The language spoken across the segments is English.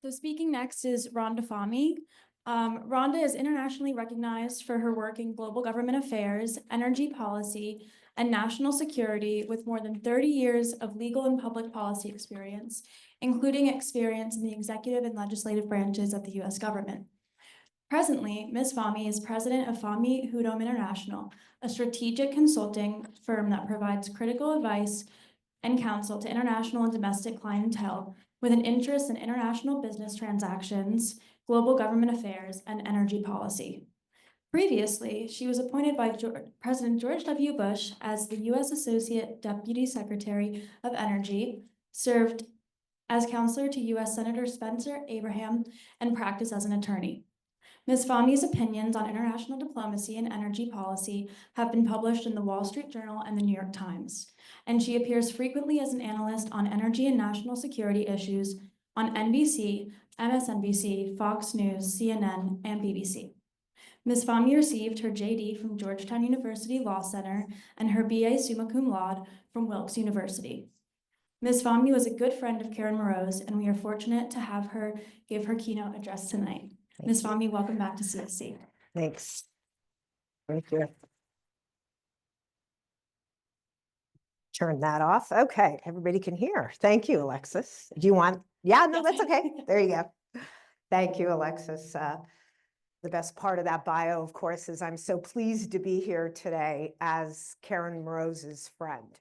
So speaking next is Randa Fahmy. Randa is internationally recognized for her work in global government affairs, energy policy, and national security with more than 30 years of legal and public policy experience, including experience in the executive and legislative branches of the U.S. government. Presently, Ms. Fahmy is president of Fahmy Hudom International, a strategic consulting firm that provides critical advice and counsel to international and domestic clientele with an interest in international business transactions, global government affairs, and energy policy. Previously, she was appointed by President George W. Bush as the U.S. Associate Deputy Secretary of Energy, served as counselor to U.S. Senator Spencer Abraham, and practiced as an attorney. Ms. Fahmy's opinions on international diplomacy and energy policy have been published in the Wall Street Journal and the New York Times, and she appears frequently as an analyst on energy and national security issues on NBC, MSNBC, Fox News, CNN, and BBC. Ms. Fahmy received her JD from Georgetown University Law Center and her BA summa cum laude from Wilkes University. Ms. Fahmy was a good friend of Karen Mroz, and we are fortunate to have her give her keynote address tonight. Ms. Fahmy, welcome back to CSC. Thanks. Thank you. Turn that off. Okay, everybody can hear. Thank you, Alexis. Do you want? Yeah, no, that's okay. There you go. Thank you, Alexis. The best part of that bio, of course, is I'm so pleased to be here today as Karen Mroz's friend.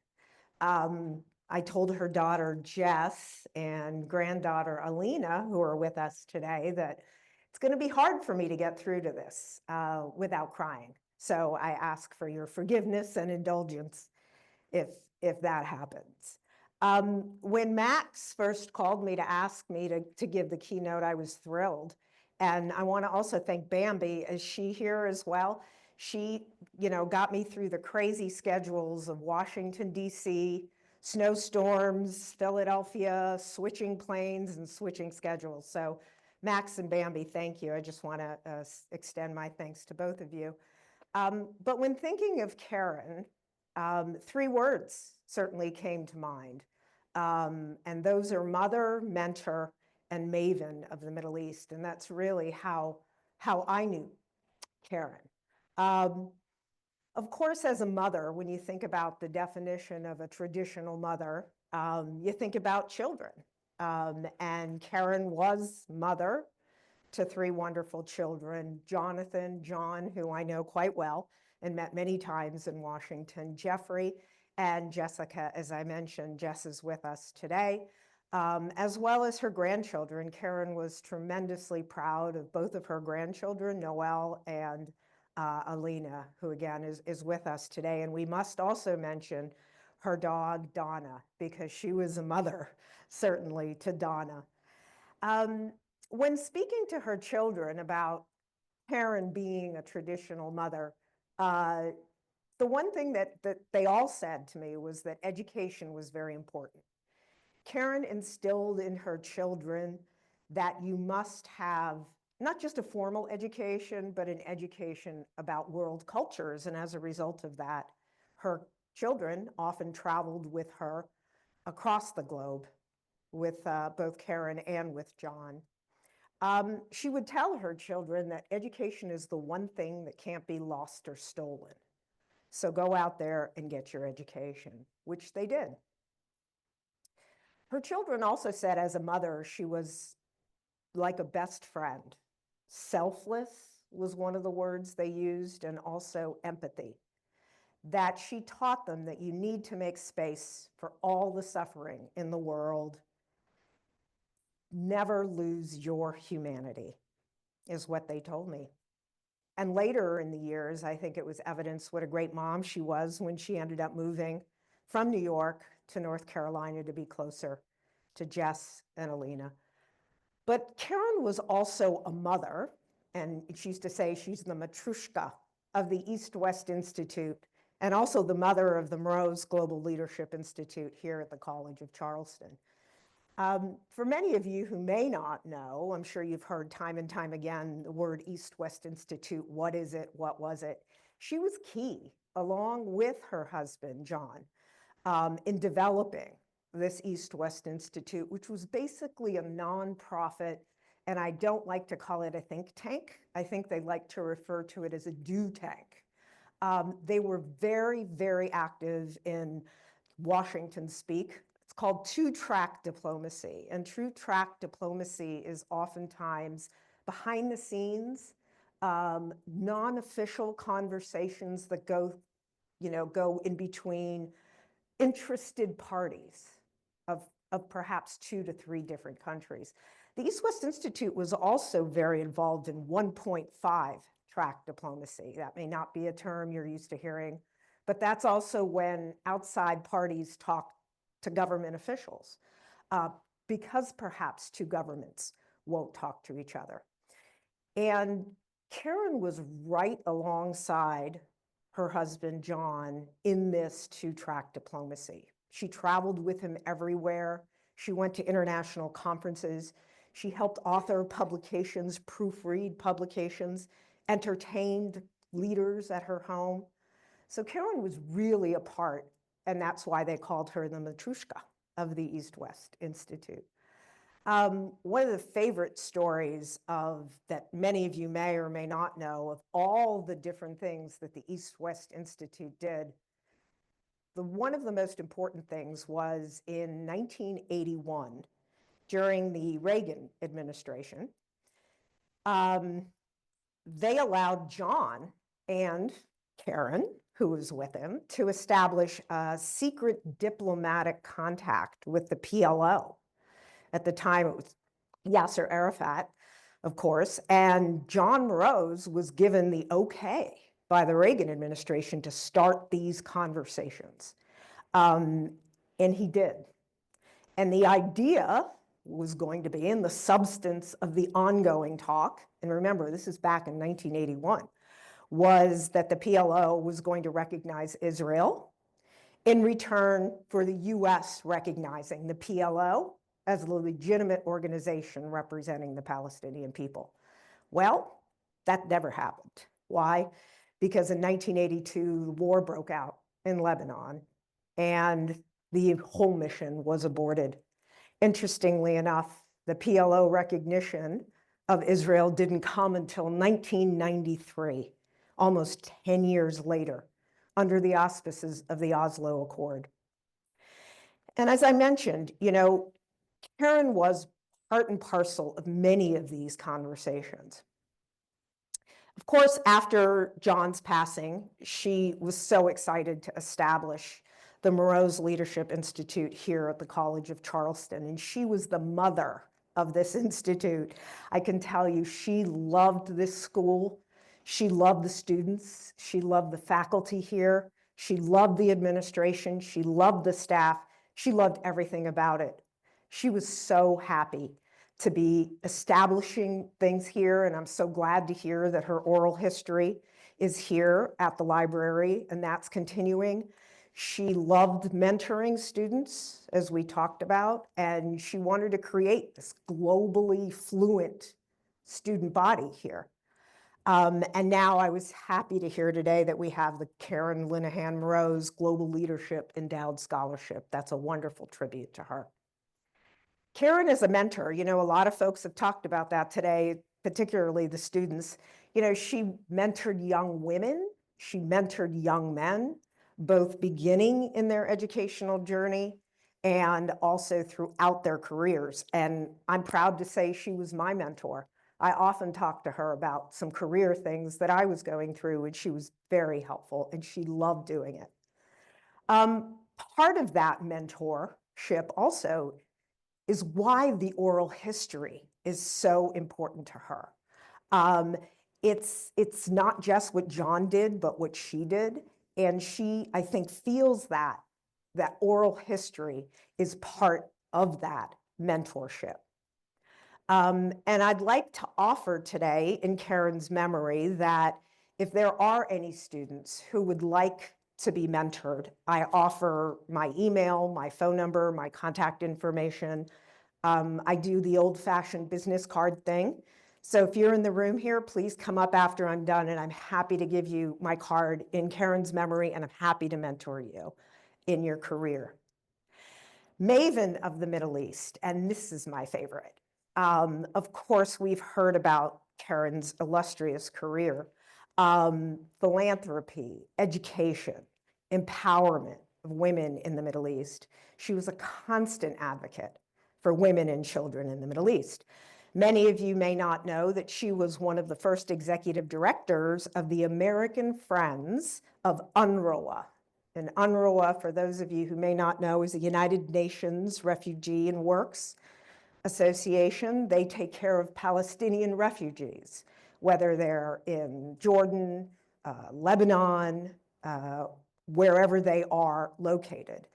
I told her daughter, Jess, and granddaughter, Alina, who are with us today, that it's going to be hard for me to get through to this without crying. So I ask for your forgiveness and indulgence if that happens. When Max first called me to ask me to give the keynote, I was thrilled. And I want to also thank Bambi. Is she here as well? She, got me through the crazy schedules of Washington, D.C., snowstorms, Philadelphia, switching planes and switching schedules. So Max and Bambi, thank you. I just want to extend my thanks to both of you. But when thinking of Karen, three words certainly came to mind. And those are mother, mentor, and Maven of the Middle East. And that's really how I knew Karen. Of course, as a mother, when you think about the definition of a traditional mother, you think about children. And Karen was mother to three wonderful children, Jonathan, John, who I know quite well and met many times in Washington, Jeffrey, and Jessica. As I mentioned, Jess is with us today, as well as her grandchildren. Karen was tremendously proud of both of her grandchildren, Noelle and Alina, who again is with us today. And we must also mention her dog, Donna, because she was a mother, certainly, to Donna. When speaking to her children about Karen being a traditional mother, the one thing that they all said to me was that education was very important. Karen instilled in her children that you must have not just a formal education, but an education about world cultures. And as a result of that, her children often traveled with her across the globe with both Karen and with John. She would tell her children that education is the one thing that can't be lost or stolen. So go out there and get your education, which they did. Her children also said as a mother, she was like a best friend. Selfless was one of the words they used, and also empathy. That she taught them that you need to make space for all the suffering in the world. Never lose your humanity, is what they told me. And later in the years, I think it was evidence what a great mom she was when she ended up moving from New York to North Carolina to be closer to Jess and Alina. But Karen was also a mother, and she used to say she's the Matrushka of the East-West Institute, and also the mother of the Mroz Global Leadership Institute here at the College of Charleston. For many of you who may not know, I'm sure you've heard time and time again the word East-West Institute. What is it? What was it? She was key, along with her husband, John, in developing this East-West Institute, which was basically a nonprofit, and I don't like to call it a think tank. I think they like to refer to it as a do tank. They were very, very active in Washington speak. It's called two-track diplomacy, and two-track diplomacy is oftentimes behind the scenes, non-official conversations that go in between interested parties of perhaps 2 to 3 different countries. The East-West Institute was also very involved in 1.5 track diplomacy. That may not be a term you're used to hearing, but that's also when outside parties talk to government officials, because perhaps 2 governments won't talk to each other. And Karen was right alongside her husband, John, in this two-track diplomacy. She traveled with him everywhere. She went to international conferences. She helped author publications, proofread publications, entertained leaders at her home. So Karen was really a part, and that's why they called her the Matrushka of the East-West Institute. One of the favorite stories that many of you may or may not know of all the different things that the East-West Institute did, one of the most important things was in 1981, during the Reagan administration, they allowed John and Karen, who was with him, to establish a secret diplomatic contact with the PLO. At the time, it was Yasser Arafat, of course, and John Mroz was given the okay by the Reagan administration to start these conversations. And he did. And the idea was going to be in the substance of the ongoing talk, and remember, this is back in 1981, was that the PLO was going to recognize Israel in return for the US recognizing the PLO as a legitimate organization representing the Palestinian people. Well, that never happened. Why? Because in 1982, the war broke out in Lebanon, and the whole mission was aborted. Interestingly enough, the PLO recognition of Israel didn't come until 1993, almost 10 years later, under the auspices of the Oslo Accord. And as I mentioned, Karen was part and parcel of many of these conversations. Of course, after John's passing, she was so excited to establish the Mroz Leadership Institute here at the College of Charleston, and she was the mother of this institute. I can tell you, she loved this school. She loved the students. She loved the faculty here. She loved the administration. She loved the staff. She loved everything about it. She was so happy to be establishing things here, and I'm so glad to hear that her oral history is here at the library, and that's continuing. She loved mentoring students, as we talked about, and she wanted to create this globally fluent student body here. And now I was happy to hear today that we have the Karen Linehan Mroz Global Leadership Endowed Scholarship. That's a wonderful tribute to her. Karen is a mentor. A lot of folks have talked about that today, particularly the students. She mentored young women. She mentored young men, both beginning in their educational journey and also throughout their careers. And I'm proud to say she was my mentor. I often talk to her about some career things that I was going through, and she was very helpful, and she loved doing it. Part of that mentorship also is why the oral history is so important to her. It's not just what John did, but what she did. And she, I think, feels that oral history is part of that mentorship. And I'd like to offer today, in Karen's memory, that if there are any students who would like to be mentored, I offer my email, my phone number, my contact information. I do the old-fashioned business card thing. So if you're in the room here, please come up after I'm done, and I'm happy to give you my card in Karen's memory, and I'm happy to mentor you in your career. Maven of the Middle East, and this is my favorite. Of course, we've heard about Karen's illustrious career, philanthropy, education, empowerment of women in the Middle East. She was a constant advocate for women and children in the Middle East. Many of you may not know that she was one of the first executive directors of the American Friends of UNRWA. And UNRWA, for those of you who may not know, is the United Nations Refugee and Works Association. They take care of Palestinian refugees, whether they're in Jordan, Lebanon, wherever they are located,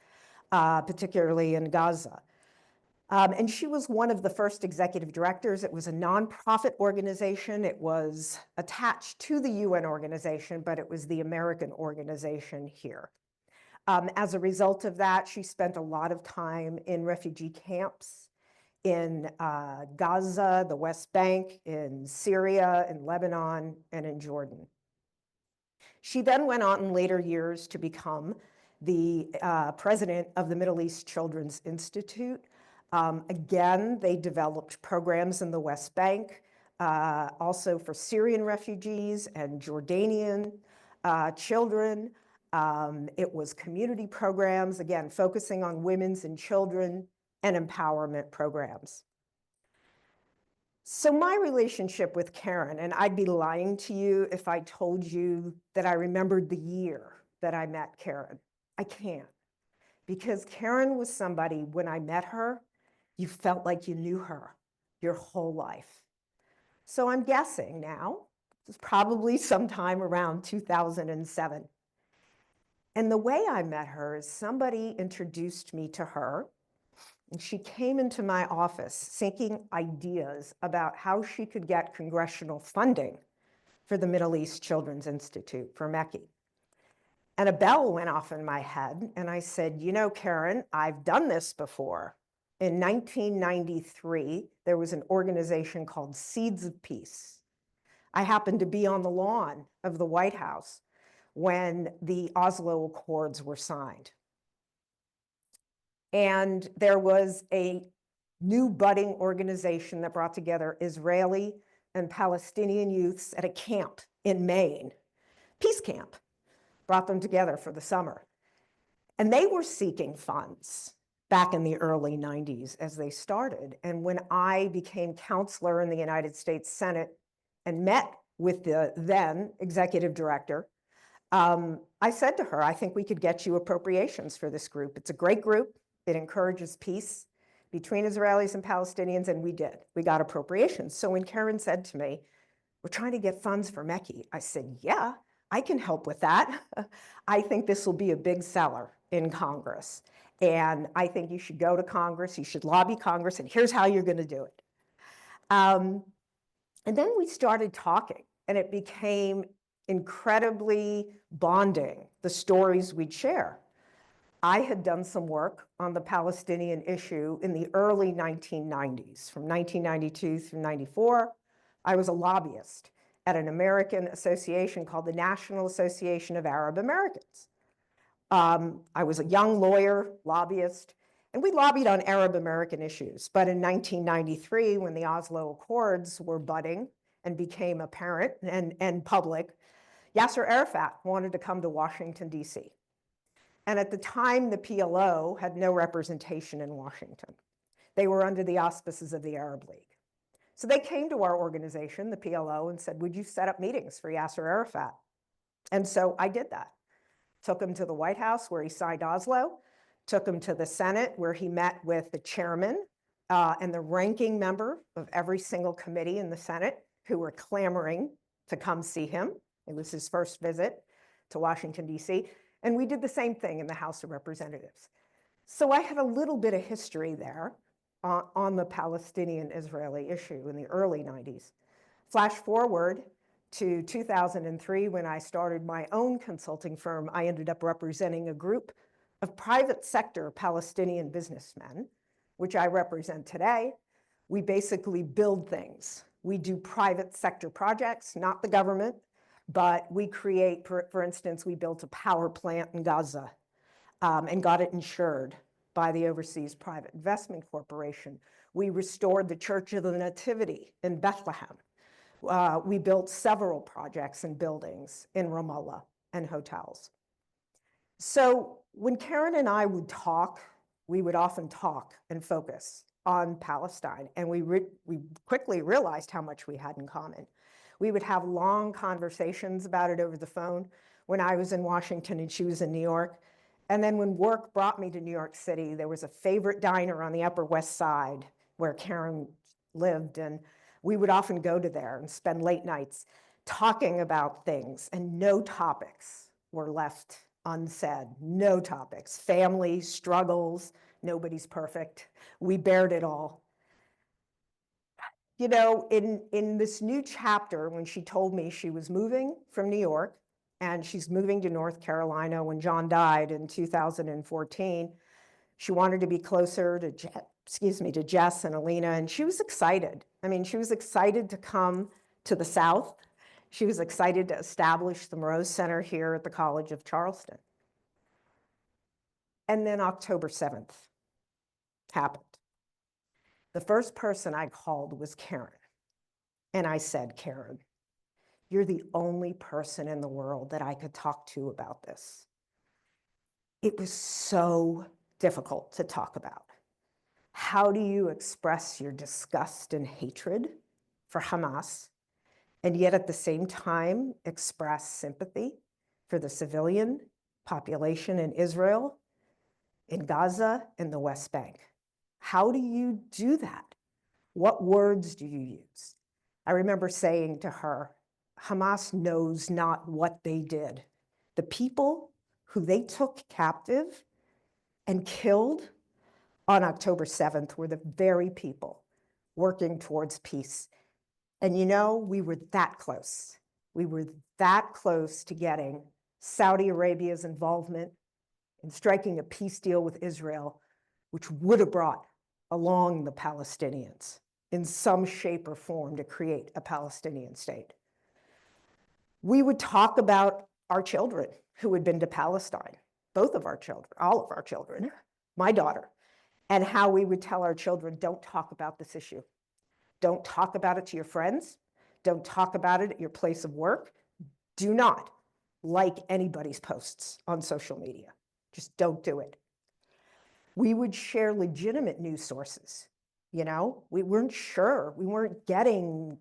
particularly in Gaza. And she was one of the first executive directors. It was a nonprofit organization. It was attached to the UN organization, but it was the American organization here. As a result of that, she spent a lot of time in refugee camps in Gaza, the West Bank, in Syria, in Lebanon, and in Jordan. She then went on in later years to become the president of the Middle East Children's Institute. Again, they developed programs in the West Bank, also for Syrian refugees and Jordanian children. It was community programs, again, focusing on women's and children and empowerment programs. So my relationship with Karen, and I'd be lying to you if I told you that I remembered the year that I met Karen. I can't, because Karen was somebody, when I met her, you felt like you knew her your whole life. So I'm guessing now, it was probably sometime around 2007. And the way I met her is somebody introduced me to her, and she came into my office seeking ideas about how she could get congressional funding for the Middle East Children's Institute, for MECI. And a bell went off in my head, and I said, you know, Karen, I've done this before. In 1993, there was an organization called Seeds of Peace. I happened to be on the lawn of the White House when the Oslo Accords were signed. And there was a new budding organization that brought together Israeli and Palestinian youths at a camp in Maine, peace camp, brought them together for the summer. And they were seeking funds back in the early 90s as they started. And when I became counselor in the United States Senate and met with the then executive director, I said to her, I think we could get you appropriations for this group. It's a great group. It encourages peace between Israelis and Palestinians, and we did. We got appropriations. So when Karen said to me, we're trying to get funds for MECI, I said, yeah, I can help with that. I think this will be a big seller in Congress. And I think you should go to Congress, you should lobby Congress, and here's how you're going to do it. And then we started talking, and it became incredibly bonding, the stories we'd share. I had done some work on the Palestinian issue in the early 1990s, from 1992 through 94. I was a lobbyist at an American association called the National Association of Arab Americans. I was a young lawyer, lobbyist, and we lobbied on Arab American issues. But in 1993, when the Oslo Accords were budding and became apparent and public, Yasser Arafat wanted to come to Washington, D.C. And at the time, the PLO had no representation in Washington. They were under the auspices of the Arab League. So they came to our organization, the PLO, and said, would you set up meetings for Yasser Arafat? And so I did that. Took him to the White House where he signed Oslo, took him to the Senate where he met with the chairman and the ranking member of every single committee in the Senate who were clamoring to come see him. It was his first visit to Washington, D.C. And we did the same thing in the House of Representatives. So I had a little bit of history there on the Palestinian-Israeli issue in the early 90s. Flash forward to 2003, when I started my own consulting firm, I ended up representing a group of private sector Palestinian businessmen, which I represent today. We basically build things. We do private sector projects, not the government, but we create, for instance, we built a power plant in Gaza and got it insured by the Overseas Private Investment Corporation. We restored the Church of the Nativity in Bethlehem. We built several projects and buildings in Ramallah and hotels. So when Karen and I would talk, we would often talk and focus on Palestine, and we quickly realized how much we had in common. We would have long conversations about it over the phone when I was in Washington and she was in New York. And then when work brought me to New York City, there was a favorite diner on the Upper West Side where Karen lived, and we would often go to there and spend late nights talking about things, and no topics were left unsaid. No topics. Family, struggles, nobody's perfect. We bared it all. You know, in this new chapter, when she told me she was moving from New York and she's moving to North Carolina when John died in 2014, she wanted to be closer to Jess and Alina, and she was excited. I mean, she was excited to come to the South. She was excited to establish the Mroz Center here at the College of Charleston. And then October 7th happened. The first person I called was Karen. And I said, Karen, you're the only person in the world that I could talk to about this. It was so difficult to talk about. How do you express your disgust and hatred for Hamas, and yet at the same time express sympathy for the civilian population in Israel, in Gaza, in the West Bank? How do you do that? What words do you use? I remember saying to her, Hamas knows not what they did. The people who they took captive and killed on October 7th were the very people working towards peace. And you know, we were that close. We were that close to getting Saudi Arabia's involvement in striking a peace deal with Israel, which would have brought along the Palestinians in some shape or form to create a Palestinian state. We would talk about our children who had been to Palestine, both of our children, all of our children, my daughter, and how we would tell our children, don't talk about this issue. Don't talk about it to your friends. Don't talk about it at your place of work. Do not like anybody's posts on social media. Just don't do it. We would share legitimate news sources. You know, we weren't sure. We weren't getting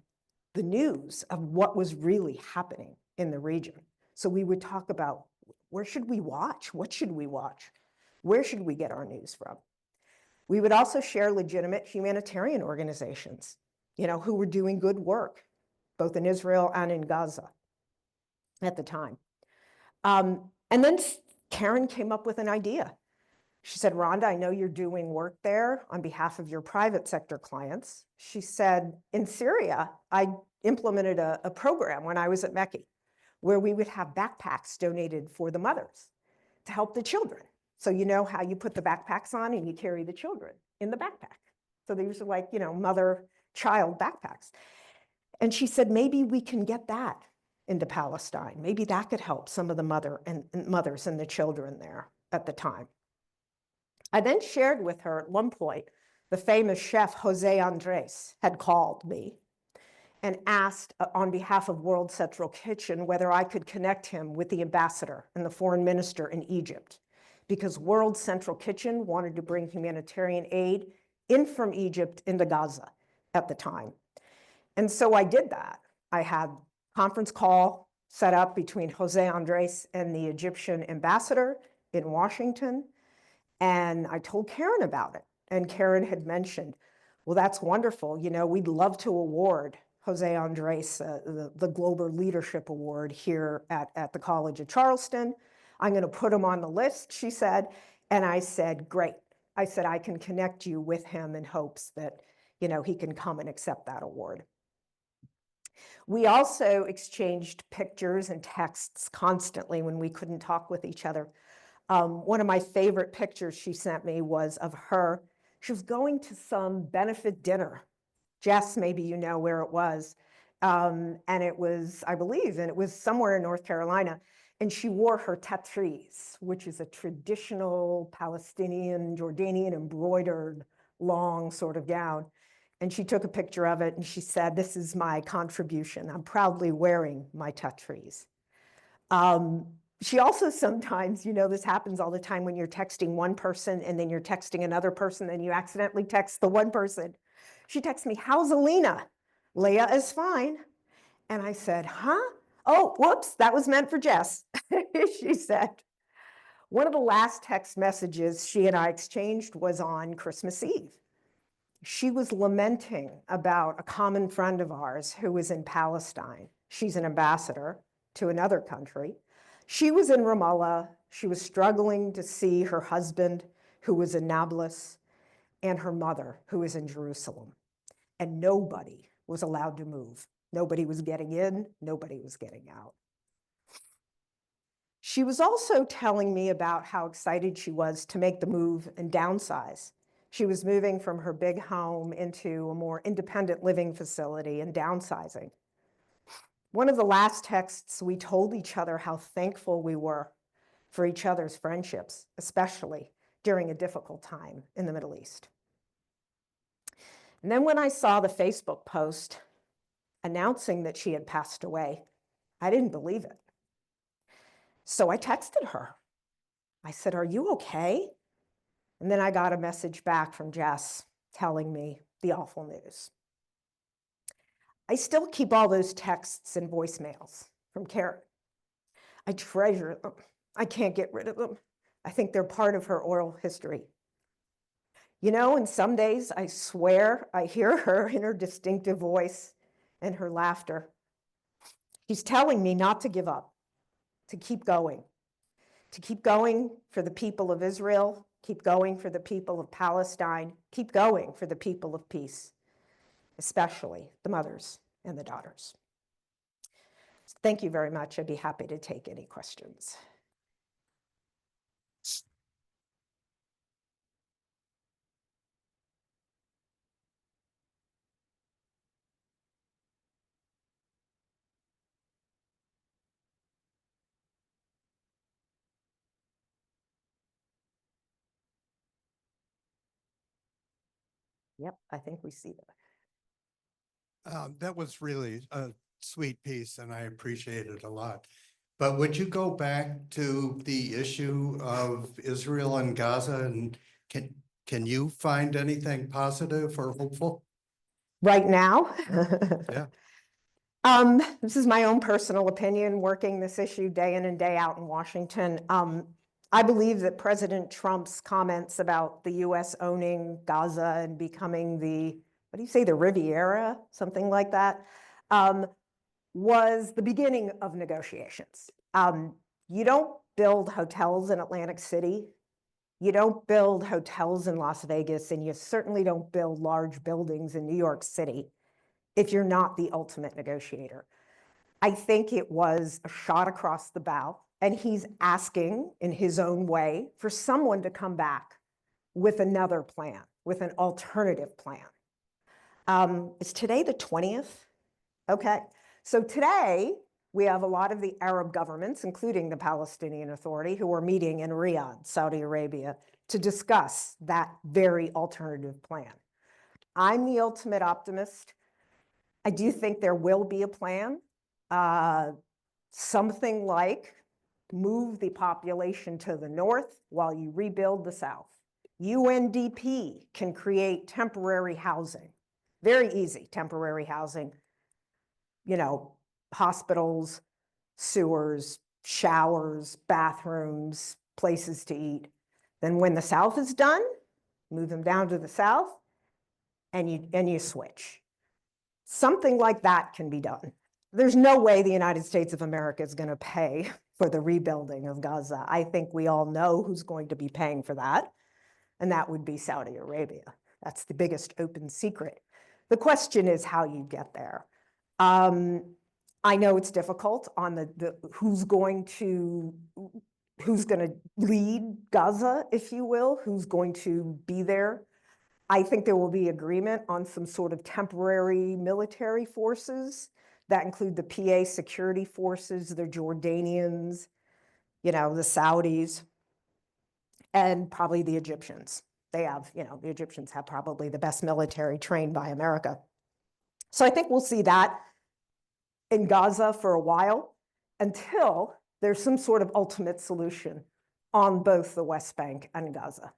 the news of what was really happening in the region. So we would talk about, where should we watch? What should we watch? Where should we get our news from? We would also share legitimate humanitarian organizations, you know, who were doing good work, both in Israel and in Gaza at the time. And then Karen came up with an idea. She said, Randa, I know you're doing work there on behalf of your private sector clients. She said, in Syria, I implemented a program when I was at Mecca where we would have backpacks donated for the mothers to help the children. So you know how you put the backpacks on and you carry the children in the backpack. So these are like, you know, mother-child backpacks. And she said, maybe we can get that into Palestine. Maybe that could help some of the mothers and the children there at the time. I then shared with her at one point, the famous chef Jose Andres had called me and asked on behalf of World Central Kitchen whether I could connect him with the ambassador and the foreign minister in Egypt, because World Central Kitchen wanted to bring humanitarian aid in from Egypt into Gaza at the time. And so I did that. I had a conference call set up between Jose Andres and the Egyptian ambassador in Washington. And I told Karen about it. And Karen had mentioned, well, that's wonderful. You know, we'd love to award Jose Andres the Global Leadership Award here at the College of Charleston. I'm going to put him on the list, she said. And I said, great. I said, I can connect you with him in hopes that, you know, he can come and accept that award. We also exchanged pictures and texts constantly when we couldn't talk with each other. One of my favorite pictures she sent me was of her. She was going to some benefit dinner. Jess, maybe you know where it was. And it was, I believe, and it was somewhere in North Carolina. And she wore her tatris, which is a traditional Palestinian, Jordanian embroidered long sort of gown. And she took a picture of it and she said, "This is my contribution. I'm proudly wearing my tatris." She also sometimes, this happens all the time when you're texting one person and then you're texting another person and you accidentally text the one person. She texts me, "How's Alina?" "Leah is fine." And I said, "Huh? Oh, whoops, that was meant for Jess." She said, one of the last text messages she and I exchanged was on Christmas Eve. She was lamenting about a common friend of ours who was in Palestine. She's an ambassador to another country. She was in Ramallah. She was struggling to see her husband, who was in Nablus, and her mother, who was in Jerusalem. And nobody was allowed to move. Nobody was getting in, nobody was getting out. She was also telling me about how excited she was to make the move and downsize. She was moving from her big home into a more independent living facility and downsizing. One of the last texts, we told each other how thankful we were for each other's friendships, especially during a difficult time in the Middle East. And then when I saw the Facebook post announcing that she had passed away, I didn't believe it. So I texted her. I said, "Are you okay?" And then I got a message back from Jess telling me the awful news. I still keep all those texts and voicemails from Karen. I treasure them. I can't get rid of them. I think they're part of her oral history. And some days I swear I hear her in her distinctive voice and her laughter. She's telling me not to give up, to keep going for the people of Israel, keep going for the people of Palestine, keep going for the people of peace, especially the mothers and the daughters. Thank you very much. I'd be happy to take any questions. Yep, I think we see that. That was really a sweet piece and I appreciate it a lot. But would you go back to the issue of Israel and Gaza and can you find anything positive or hopeful? Right now? Yeah. This is my own personal opinion, working this issue day in and day out in Washington. I believe that President Trump's comments about the US owning Gaza and becoming the Riviera, something like that, was the beginning of negotiations. You don't build hotels in Atlantic City. You don't build hotels in Las Vegas, and you certainly don't build large buildings in New York City if you're not the ultimate negotiator. I think it was a shot across the bow, and he's asking in his own way for someone to come back with another plan, with an alternative plan. Is today the 20th? Okay, so today we have a lot of the Arab governments, including the Palestinian Authority, who are meeting in Riyadh, Saudi Arabia, to discuss that very alternative plan. I'm the ultimate optimist. I do think there will be a plan, something like move the population to the north while you rebuild the south. UNDP can create temporary housing, very easy temporary housing, hospitals, sewers, showers, bathrooms, places to eat. Then when the south is done, move them down to the south and you switch. Something like that can be done. There's no way the United States of America is going to pay for the rebuilding of Gaza. I think we all know who's going to be paying for that, and that would be Saudi Arabia. That's the biggest open secret. The question is how you get there. I know it's difficult on the who's going to lead Gaza, if you will, who's going to be there. I think there will be agreement on some sort of temporary military forces that include the PA security forces, the Jordanians, the Saudis, and probably the Egyptians. They have, the Egyptians have probably the best military trained by America. So I think we'll see that in Gaza for a while until there's some sort of ultimate solution on both the West Bank and Gaza.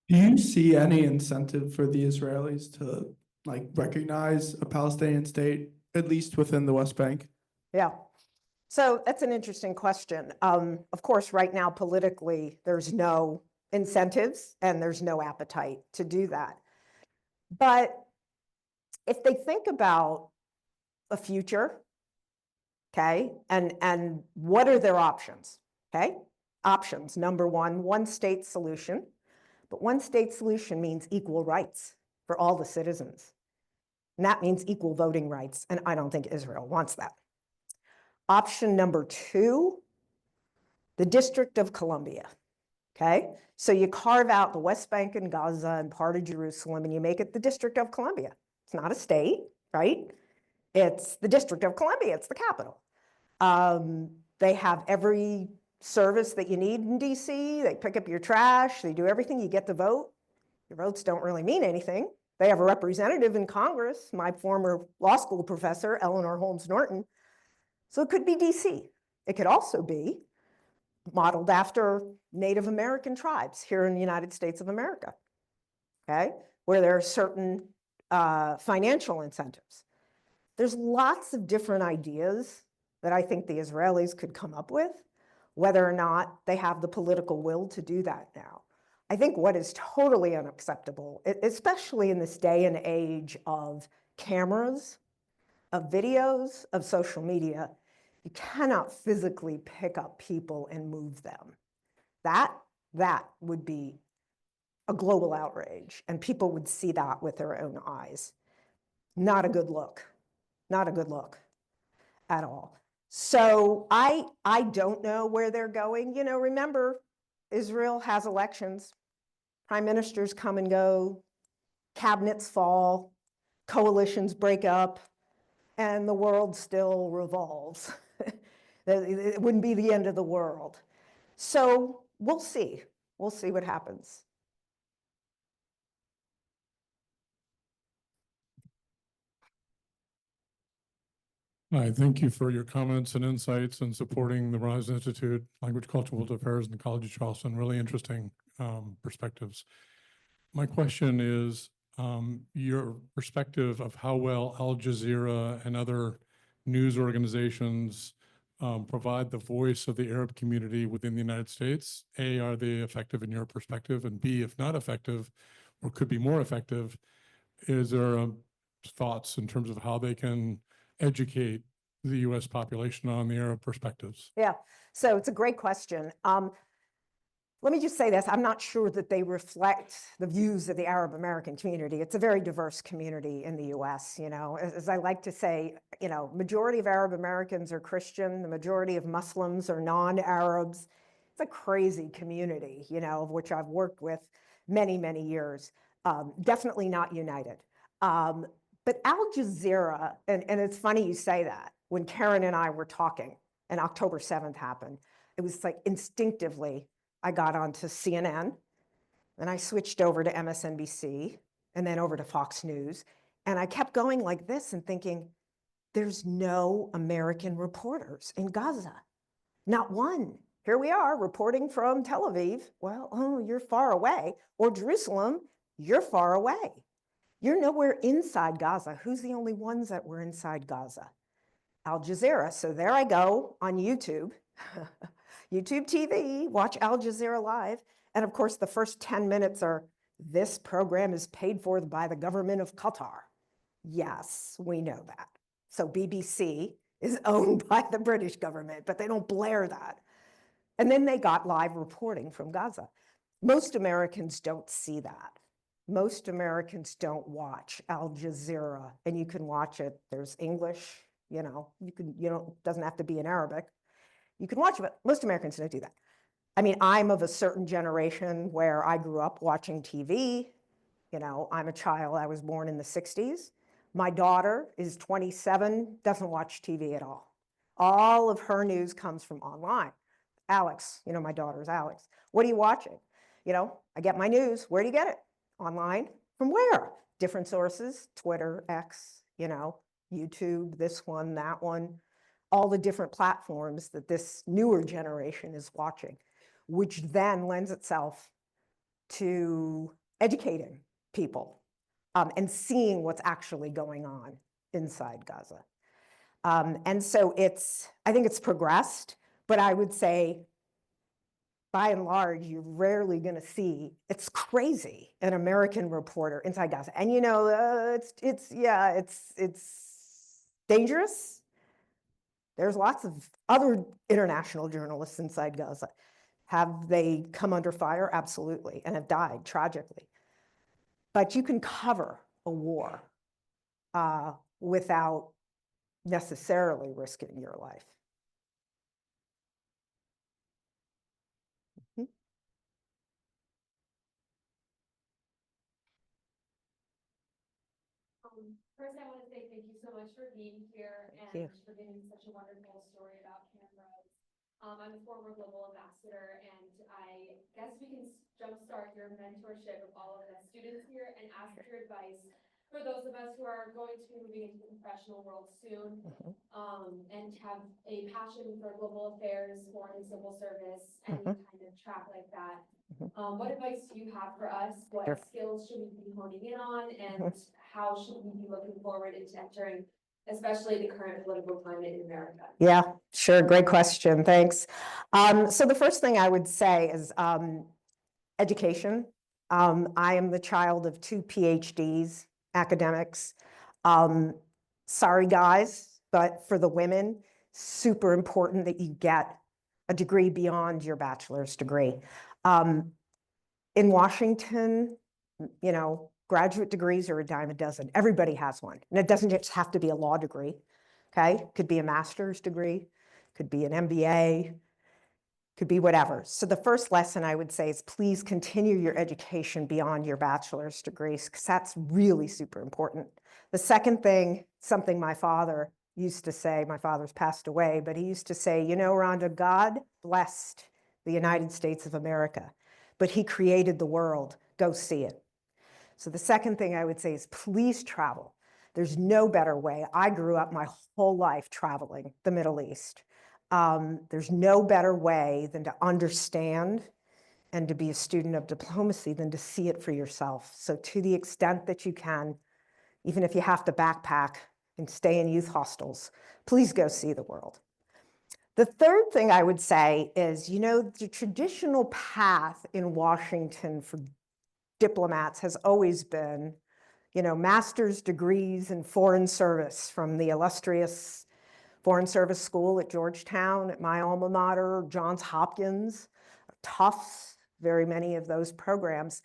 Do you see any incentive for the Israelis to recognize a Palestinian state, at least within the West Bank? Yeah. So that's an interesting question. Of course, right now, politically, there's no incentives and there's no appetite to do that. But if they think about a future, okay, and what are their options, okay? Options, number one state solution. But one state solution means equal rights for all the citizens. And that means equal voting rights. And I don't think Israel wants that. Option number two, the District of Columbia. Okay, so you carve out the West Bank and Gaza and part of Jerusalem and you make it the District of Columbia. It's not a state, right? It's the District of Columbia, it's the capital. They have every service that you need in DC. They pick up your trash, they do everything, you get to vote. Your votes don't really mean anything. They have a representative in Congress, my former law school professor, Eleanor Holmes Norton. So it could be DC. It could also be modeled after Native American tribes here in the United States of America, okay, where there are certain financial incentives. There's lots of different ideas that I think the Israelis could come up with, whether or not they have the political will to do that now. I think what is totally unacceptable, especially in this day and age of cameras, of videos, of social media, you cannot physically pick up people and move them. That would be a global outrage, and people would see that with their own eyes. Not a good look. Not a good look at all. So I don't know where they're going. Remember, Israel has elections. Prime ministers come and go. Cabinets fall. Coalitions break up. And the world still revolves. It wouldn't be the end of the world. So we'll see. We'll see what happens. Hi, thank you for your comments and insights and supporting the Mroz Institute, Language, Cultural Affairs, and the College of Charleston. Really interesting perspectives. My question is your perspective of how well Al Jazeera and other news organizations provide the voice of the Arab community within the United States. A, are they effective in your perspective? And B, if not effective, or could be more effective, is there thoughts in terms of how they can educate the U.S. population on the Arab perspectives? Yeah, so it's a great question. Let me just say this, I'm not sure that they reflect the views of the Arab American community. It's a very diverse community in the US, As I like to say, majority of Arab Americans are Christian, the majority of Muslims are non-Arabs. It's a crazy community, of which I've worked with many, many years. Definitely not united. But Al Jazeera, and it's funny you say that, when Karen and I were talking and October 7th happened, it was like instinctively, I got onto CNN, and I switched over to MSNBC, and then over to Fox News. And I kept going like this and thinking, there's no American reporters in Gaza. Not one. Here we are reporting from Tel Aviv. Well, oh, you're far away. Or Jerusalem, you're far away. You're nowhere inside Gaza. Who's the only ones that were inside Gaza? Al Jazeera. So there I go on YouTube. YouTube TV, watch Al Jazeera live. And of course, the first 10 minutes are, this program is paid for by the government of Qatar. Yes, we know that. So BBC is owned by the British government, but they don't blare that. And then they got live reporting from Gaza. Most Americans don't see that. Most Americans don't watch Al Jazeera, and you can watch it. There's English, doesn't have to be in Arabic. You can watch it, but most Americans don't do that. I mean, I'm of a certain generation where I grew up watching TV. You know, I'm a child, I was born in the 60s. My daughter is 27, doesn't watch TV at all. All of her news comes from online. Alex, you know, my daughter's Alex. What are you watching? You know, I get my news. Where do you get it? Online. From where? Different sources, Twitter, X, you know, YouTube, this one, that one, all the different platforms that this newer generation is watching, which then lends itself to educating people and seeing what's actually going on inside Gaza. And so I think it's progressed, but I would say, by and large, you're rarely going to see, it's crazy, an American reporter inside Gaza. And you know, it's dangerous. There's lots of other international journalists inside Gaza. Have they come under fire? Absolutely, and have died tragically. But you can cover a war without necessarily risking your life. First, I want to say thank you so much for being here you. and for giving such a wonderful story about Mroz. I'm a former global ambassador, and I guess we can jumpstart your mentorship of all of the students here and ask your advice for those of us who are going to be moving into the professional world soon, and have a passion for global affairs, foreign and civil service, any kind of track like that. What advice do you have for us? What skills should we be honing in on, and how should we be looking forward into entering, especially the current political climate in America? Yeah, sure. Great question. Thanks. So the first thing I would say is education. I am the child of 2 PhDs, academics. Sorry, guys, but for the women, super important that you get a degree beyond your bachelor's degree. In Washington, you know, graduate degrees are a dime a dozen. Everybody has one. And it doesn't just have to be a law degree, okay? Could be a master's degree, could be an MBA, could be whatever. So the first lesson I would say is please continue your education beyond your bachelor's degrees, because that's really super important. The second thing, something my father used to say, my father's passed away, but he used to say, you know, Rhonda, God blessed the United States of America, but he created the world. Go see it. So the second thing I would say is please travel. There's no better way. I grew up my whole life traveling the Middle East. There's no better way than to understand and to be a student of diplomacy than to see it for yourself. So to the extent that you can, even if you have to backpack and stay in youth hostels, please go see the world. The third thing I would say is, you know, the traditional path in Washington for diplomats has always been, you know, master's degrees in foreign service from the illustrious Foreign Service School at Georgetown, at my alma mater, Johns Hopkins, Tufts, very many of those programs.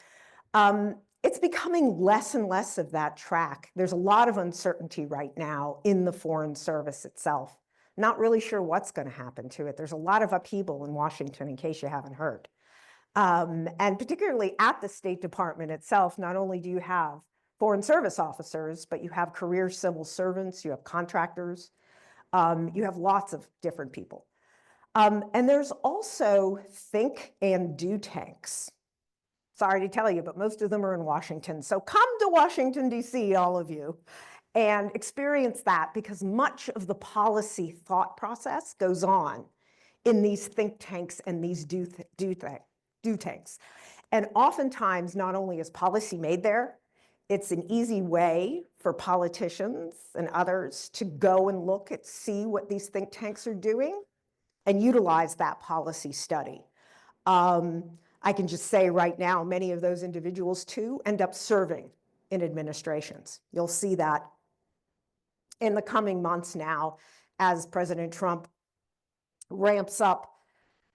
It's becoming less and less of that track. There's a lot of uncertainty right now in the Foreign Service itself. Not really sure what's going to happen to it. There's a lot of upheaval in Washington, in case you haven't heard. And particularly at the State Department itself, not only do you have Foreign Service officers, but you have career civil servants, you have contractors, you have lots of different people. And there's also think and do tanks. Sorry to tell you, but most of them are in Washington. So come to Washington, D.C., all of you, and experience that, because much of the policy thought process goes on in these think tanks and these do tanks. And oftentimes, not only is policy made there, it's an easy way for politicians and others to go and look at, see what these think tanks are doing and utilize that policy study. I can just say right now, many of those individuals too end up serving in administrations. You'll see that in the coming months now, as President Trump ramps up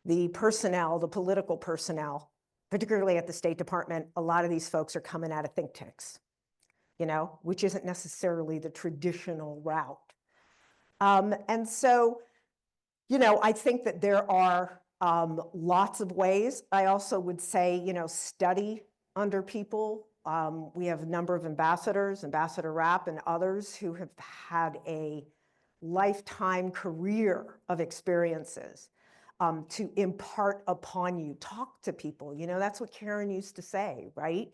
the personnel, the political personnel, particularly at the State Department. A lot of these folks are coming out of think tanks, you know, which isn't necessarily the traditional route. And so You know, I think that there are lots of ways. I also would say, you know, study under people. We have a number of ambassadors, Ambassador Rapp and others who have had a lifetime career of experiences to impart upon you. Talk to people. You know, that's what Karen used to say, right?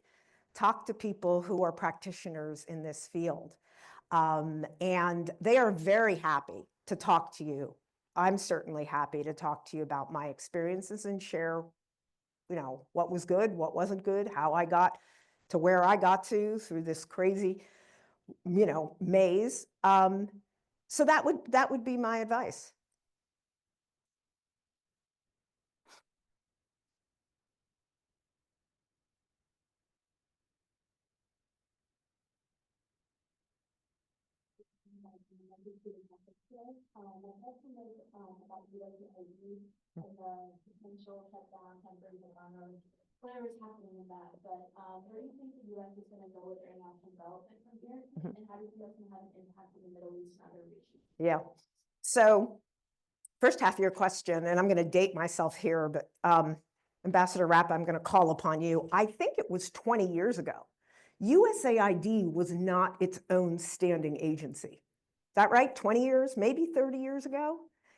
Talk to people who are practitioners in this field. And they are very happy to talk to you. I'm certainly happy to talk to you about my experiences and share, you know, what was good, what wasn't good, how I got to where I got to through this crazy, you know, maze. So that would be my advice. My question is about USAID and the potential shutdown, temporary shutdown, or whatever's happening in that. But where do you think the US is going to go with their international development from here? And how do you think that's going to have an impact in the Middle East and other regions? Yeah. So first half of your question, and I'm going to date myself here, but Ambassador Rapp, I'm going to call upon you. I think it was 20 years ago. USAID was not its own standing agency. Is that right? 20 years, maybe 30 years ago?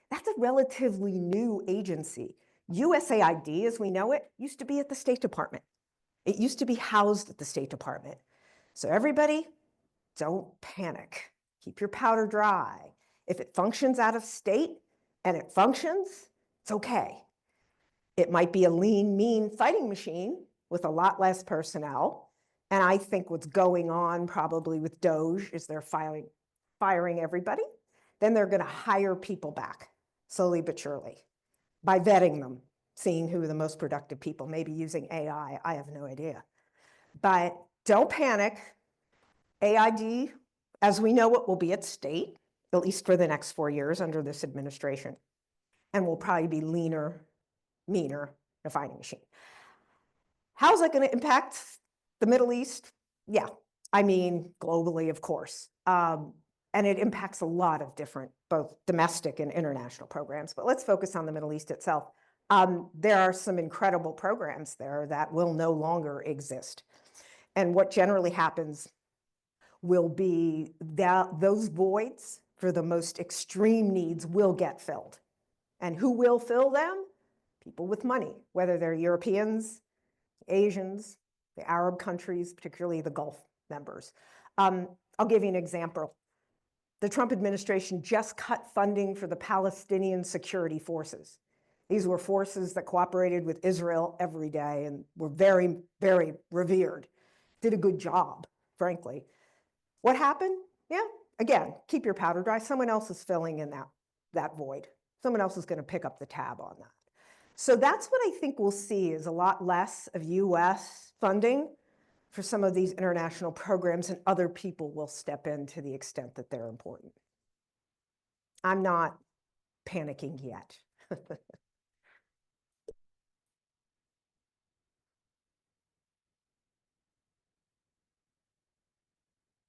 That's a relatively new agency. USAID, as we know it, used to be at the State Department. It used to be housed at the State Department. So everybody, don't panic. Keep your powder dry. If it functions out of state and it functions, it's okay. It might be a lean, mean fighting machine with a lot less personnel. And I think what's going on probably with DOGE is they're firing everybody. Then they're going to hire people back slowly but surely by vetting them, seeing who are the most productive people, maybe using AI. I have no idea. But don't panic. AID, as we know it, will be at state, at least for the next 4 years under this administration, and will probably be leaner, meaner, a fighting machine. How's that going to impact the Middle East? Yeah, I mean, globally, of course. And it impacts a lot of different, both domestic and international programs. But let's focus on the Middle East itself. There are some incredible programs there that will no longer exist. And what generally happens will be that those voids for the most extreme needs will get filled. And who will fill them? People with money, whether they're Europeans, Asians, the Arab countries, particularly the Gulf members. I'll give you an example. The Trump administration just cut funding for the Palestinian security forces. These were forces that cooperated with Israel every day and were very, very revered. Did a good job, frankly. What happened? Yeah, again, keep your powder dry. Someone else is filling in that void. Someone else is going to pick up the tab on that. So that's what I think we'll see is a lot less of US funding for some of these international programs, and other people will step in to the extent that they're important. I'm not panicking yet.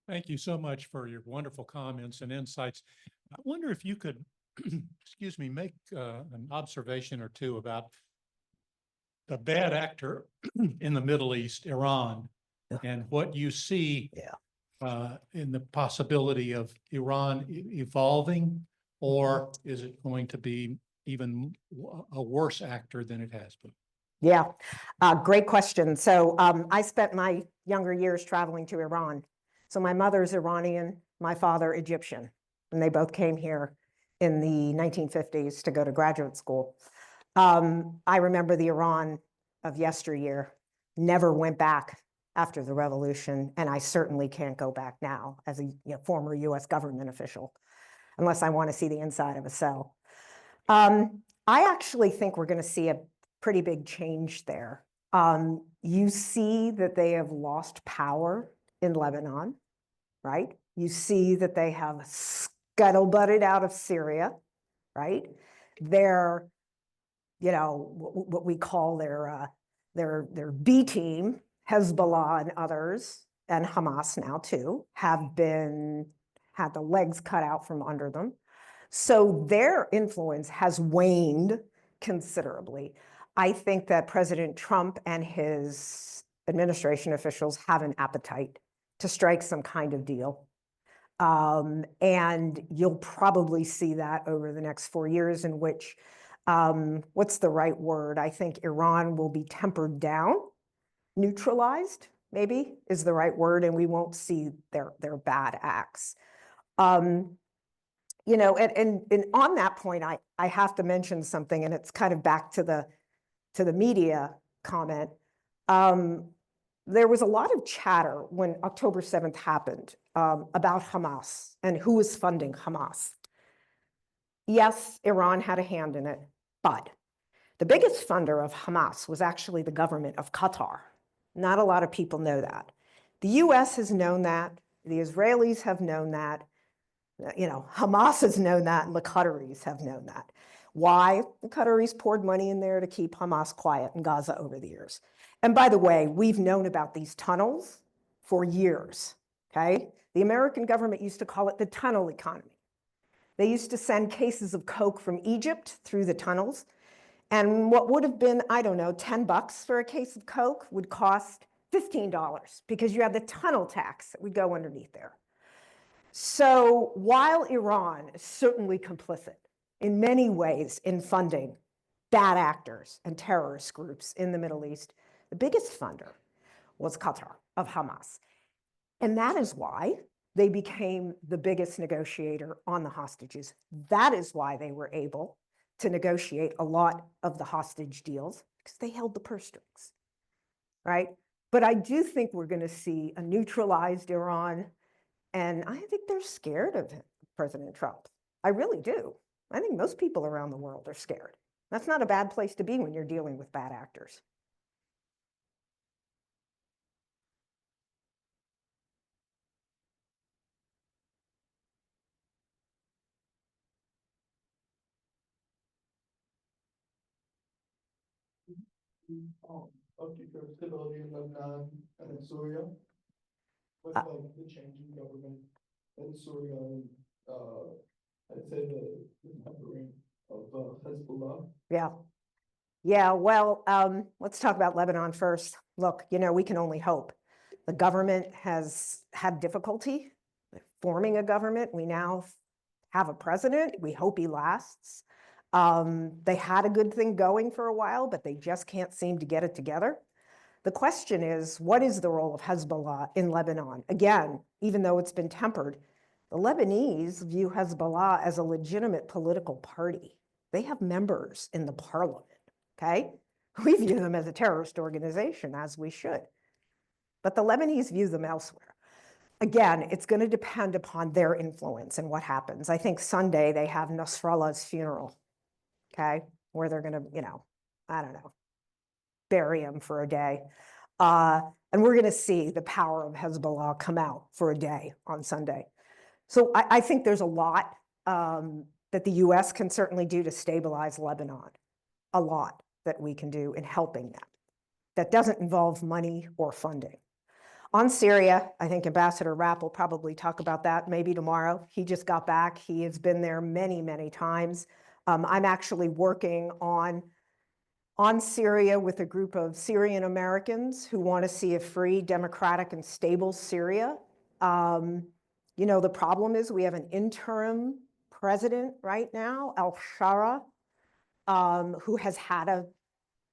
Thank you so much for your wonderful comments and insights. I wonder if you could, excuse me, make an observation or two about the bad actor in the Middle East, Iran, and what you see in the possibility of Iran evolving, or is it going to be even a worse actor than it has been? Yeah, great question. So I spent my younger years traveling to Iran. So my mother's Iranian, my father Egyptian, and they both came here in the 1950s to go to graduate school. I remember the Iran of yesteryear, never went back after the revolution, and I certainly can't go back now as a former US government official, unless I want to see the inside of a cell. I actually think we're going to see a pretty big change there. You see that they have lost power in Lebanon, right? You see that they have scuttlebutted out of Syria, right? They're, what we call their B team, Hezbollah and others, and Hamas now too, have had the legs cut out from under them. So their influence has waned considerably. I think that President Trump and his administration officials have an appetite to strike some kind of deal. And you'll probably see that over the next 4 years in which, what's the right word? I think Iran will be tempered down, neutralized, maybe is the right word, and we won't see their bad acts. You know, and on that point, I have to mention something, and it's kind of back to the media comment. There was a lot of chatter when October 7th happened about Hamas and who was funding Hamas. Yes, Iran had a hand in it, but the biggest funder of Hamas was actually the government of Qatar. Not a lot of people know that. The US has known that, the Israelis have known that, you know, Hamas has known that, and the Qataris have known that. Why? The Qataris poured money in there to keep Hamas quiet in Gaza over the years. And by the way, we've known about these tunnels for years, okay? The American government used to call it the tunnel economy. They used to send cases of Coke from Egypt through the tunnels. And what would have been, I don't know, $10 for a case of Coke would cost $15 because you had the tunnel tax that would go underneath there. So while Iran is certainly complicit in many ways in funding bad actors and terrorist groups in the Middle East, the biggest funder was Qatar of Hamas. And that is why they became the biggest negotiator on the hostages. That is why they were able to negotiate a lot of the hostage deals, because they held the purse strings, right? But I do think we're going to see a neutralized Iran. And I think they're scared of President Trump. I really do. I think most people around the world are scared. That's not a bad place to be when you're dealing with bad actors. Of future stability in Lebanon and in Syria, with like the changing government in Syria and I'd say the tempering of Hezbollah. Yeah. Yeah, well, let's talk about Lebanon first. Look, you know, we can only hope. The government has had difficulty forming a government. We now have a president. We hope he lasts. They had a good thing going for a while, but they just can't seem to get it together. The question is, what is the role of Hezbollah in Lebanon? Again, even though it's been tempered, the Lebanese view Hezbollah as a legitimate political party. They have members in the parliament, okay? We view them as a terrorist organization, as we should. But the Lebanese view them elsewhere. Again, it's going to depend upon their influence and what happens. I think Sunday they have Nasrallah's funeral, okay, where they're going to, you know, I don't know, bury him for a day. And we're going to see the power of Hezbollah come out for a day on Sunday. So I think there's a lot that the US can certainly do to stabilize Lebanon, a lot that we can do in helping them. That doesn't involve money or funding. On Syria, I think Ambassador Rapp will probably talk about that maybe tomorrow. He just got back. He has been there many, many times. I'm actually working on Syria with a group of Syrian Americans who want to see a free, democratic, and stable Syria. You know, the problem is we have an interim president right now, al-Shara, who has had a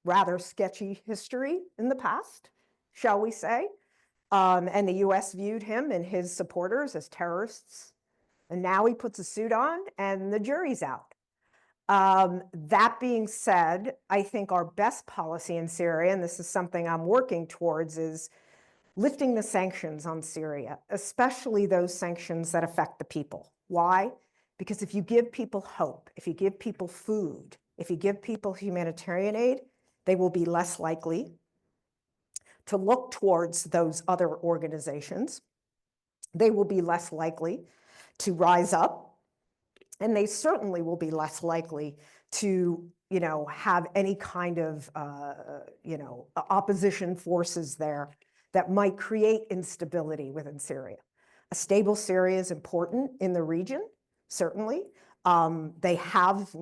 rather sketchy history in the past, shall we say. And the US viewed him and his supporters as terrorists. And now he puts a suit on and the jury's out. That being said, I think our best policy in Syria, and this is something I'm working towards, is lifting the sanctions on Syria, especially those sanctions that affect the people. Why? Because if you give people hope, if you give people food, if you give people humanitarian aid, they will be less likely to look towards those other organizations. They will be less likely to rise up, and they certainly will be less likely to, you know, have any kind of, you know, opposition forces there that might create instability within Syria. A stable Syria is important in the region, certainly, They have,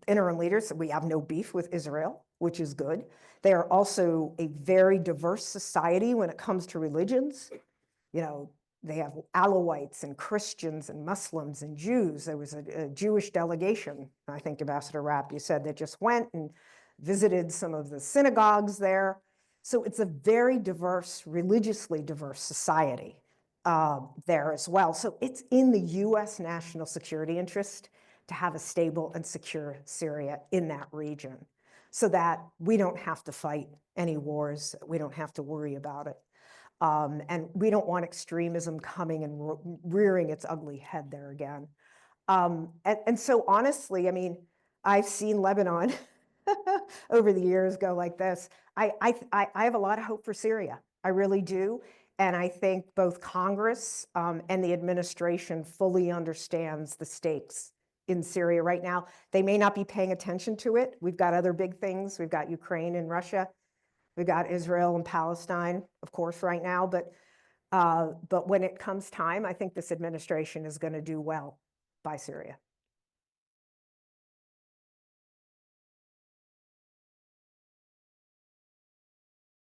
interim leaders, we have no beef with Israel, which is good. They are also a very diverse society when it comes to religions. They have Alawites and Christians and Muslims and Jews. There was a Jewish delegation, I think Ambassador Rapp, you said, that just went and visited some of the synagogues there. So it's a very diverse, religiously diverse society there as well. So it's in the US national security interest to have a stable and secure Syria in that region so that we don't have to fight any wars, we don't have to worry about it. And we don't want extremism coming and rearing its ugly head there again. And so honestly, I mean, I've seen Lebanon over the years go like this. I have a lot of hope for Syria. I really do. And I think both Congress and the administration fully understands the stakes in Syria right now. They may not be paying attention to it. We've got other big things. We've got Ukraine and Russia. We've got Israel and Palestine, of course, right now. But when it comes time, I think this administration is going to do well by Syria.